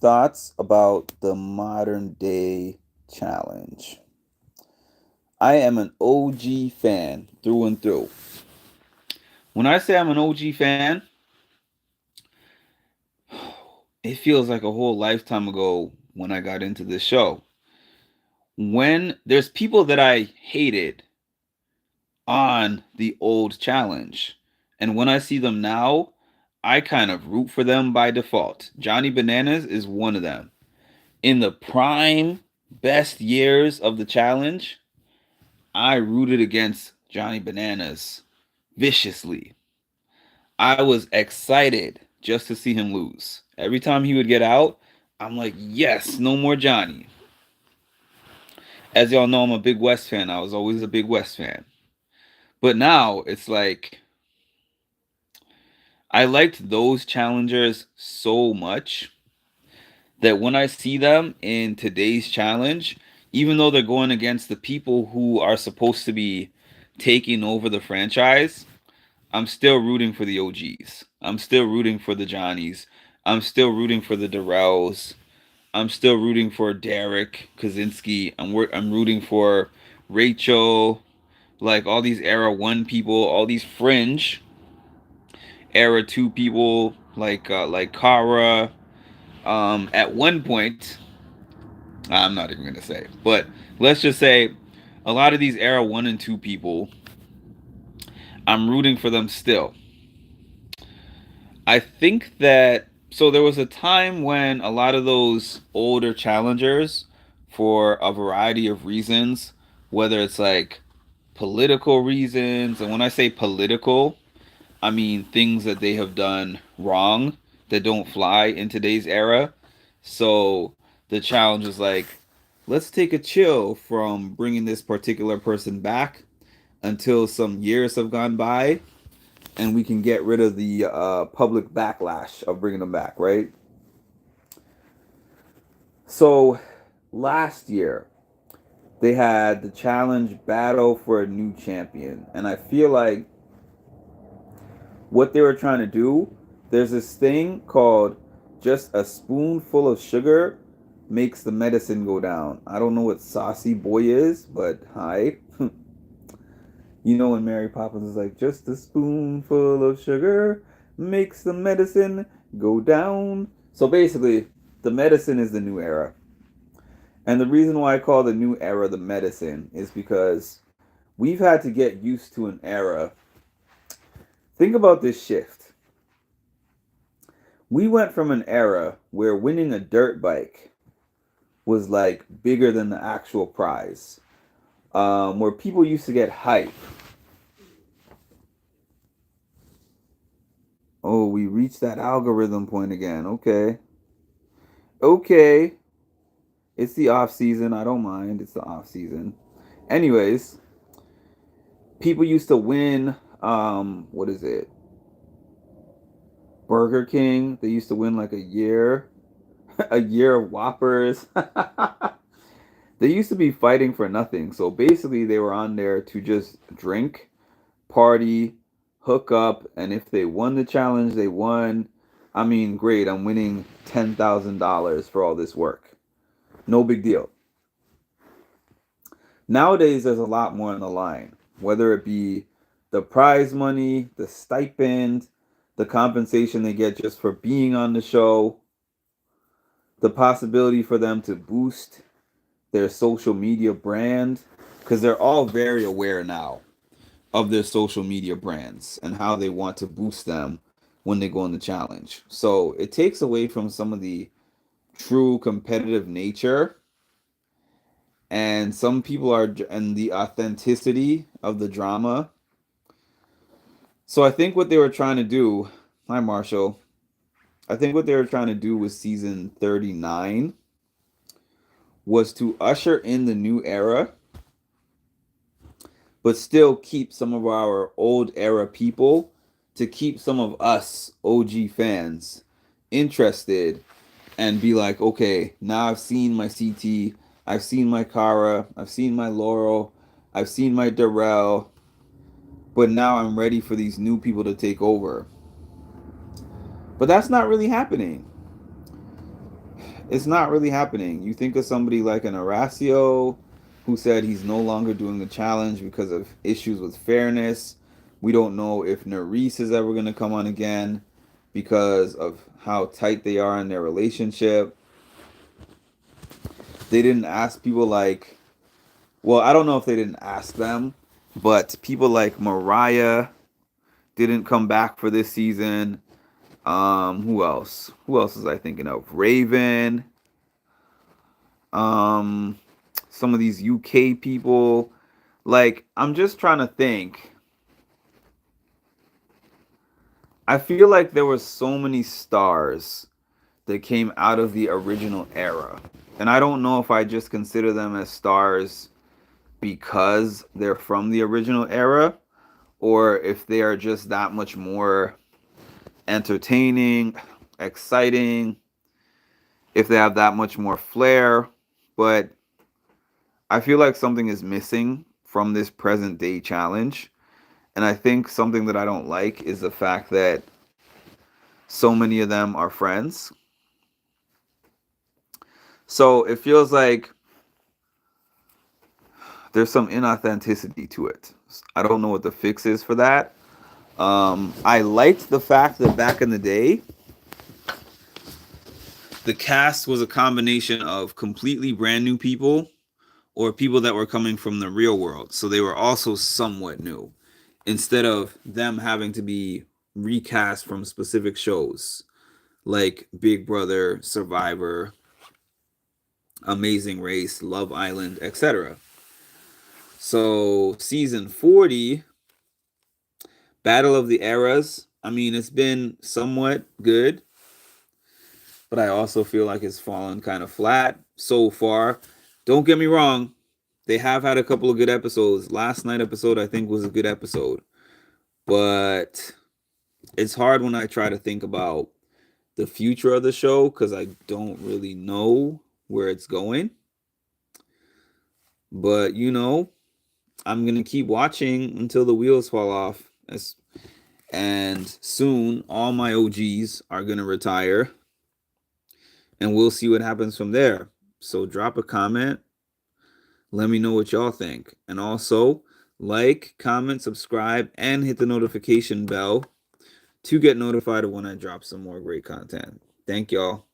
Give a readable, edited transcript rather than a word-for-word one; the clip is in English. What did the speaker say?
Thoughts about the modern day challenge. I am an OG fan through and through. When I say I'm an OG fan, it feels like a whole lifetime ago when I got into this show. When there's people that I hated on the old challenge, and when I see them now, I kind of root for them by default. Johnny Bananas is one of them. In the prime best years of the challenge, I rooted against Johnny Bananas viciously. I was excited just to see him lose. Every time he would get out, I'm like, yes, no more Johnny. As y'all know, I'm a big West fan. I was always a big West fan. But now it's like, I liked those challengers so much that when I see them in today's challenge, even though they're going against the people who are supposed to be taking over the franchise, I'm still rooting for the OGs. I'm still rooting for the Johnnies. I'm still rooting for the Darrells. I'm still rooting for Derek Kaczynski. I'm rooting for Rachel, like all these era 1 people, all these fringe era 2 people like Kara. At one point, I'm not even gonna say, but let's just say a lot of these era 1 and 2 people, I'm rooting for them still. I think that so there was a time when a lot of those older challengers, for a variety of reasons, whether it's like political reasons, and when I say political, I mean things that they have done wrong that don't fly in today's era. So the challenge is like, let's take a chill from bringing this particular person back until some years have gone by and we can get rid of the public backlash of bringing them back, right? So last year they had the challenge battle for a new champion, and I feel like what they were trying to do, there's this thing called just a spoonful of sugar makes the medicine go down. I don't know what saucy boy is, but hi. You know when Mary Poppins is like, just a spoonful of sugar makes the medicine go down. So basically, the medicine is the new era. And the reason why I call the new era the medicine is because we've had to get used to an era. Think about this shift. We went from an era where winning a dirt bike was like bigger than the actual prize, where people used to get hype. Oh, we reached that algorithm point again. Okay. Okay. It's the off season. I don't mind. It's the off season. Anyways, people used to win what is it? Burger King. They used to win like a year. A year of Whoppers. They used to be fighting for nothing. So basically they were on there to just drink, party, hook up, and if they won the challenge, they won. I mean, great, I'm winning $10,000 for all this work. No big deal. Nowadays, there's a lot more on the line, whether it be the prize money, the stipend, the compensation they get just for being on the show, the possibility for them to boost their social media brand, because they're all very aware now of their social media brands and how they want to boost them when they go in the challenge. So it takes away from some of the true competitive nature, and some people are and the authenticity of the drama. So I think what they were trying to do, hi Marshall, I think what they were trying to do with season 39 was to usher in the new era, but still keep some of our old era people, to keep some of us OG fans interested and be like, okay, now I've seen my CT, I've seen my Kara, I've seen my Laurel, I've seen my Darrell, but now I'm ready for these new people to take over. But that's not really happening. It's not really happening. You think of somebody like an Horacio who said he's no longer doing the challenge because of issues with fairness. We don't know if Nerys is ever going to come on again because of how tight they are in their relationship. They didn't ask people like, well, I don't know if they didn't ask them, but people like Mariah didn't come back for this season. Who else? Who else was I thinking of? Raven. Um, some of these UK people. Like, I'm just trying to think. I feel like there were so many stars that came out of the original era. And I don't know if I just consider them as stars because they're from the original era or if they are just that much more entertaining, exciting, if they have that much more flair. But I feel like something is missing from this present day challenge. And I think something that I don't like is the fact that so many of them are friends. So it feels like there's some inauthenticity to it. I don't know what the fix is for that. I liked the fact that back in the day, the cast was a combination of completely brand new people or people that were coming from the real world. So they were also somewhat new instead of them having to be recast from specific shows like Big Brother, Survivor, Amazing Race, Love Island, etc. So season 40, Battle of the Eras, I mean, it's been somewhat good, but I also feel like it's fallen kind of flat so far. Don't get me wrong, they have had a couple of good episodes. Last night episode I think was a good episode. But it's hard when I try to think about the future of the show because I don't really know where it's going. But I'm gonna keep watching until the wheels fall off. And soon all my OGs are gonna retire. And we'll see what happens from there. So drop a comment. Let me know what y'all think. And also like, comment, subscribe, and hit the notification bell to get notified of when I drop some more great content. Thank y'all.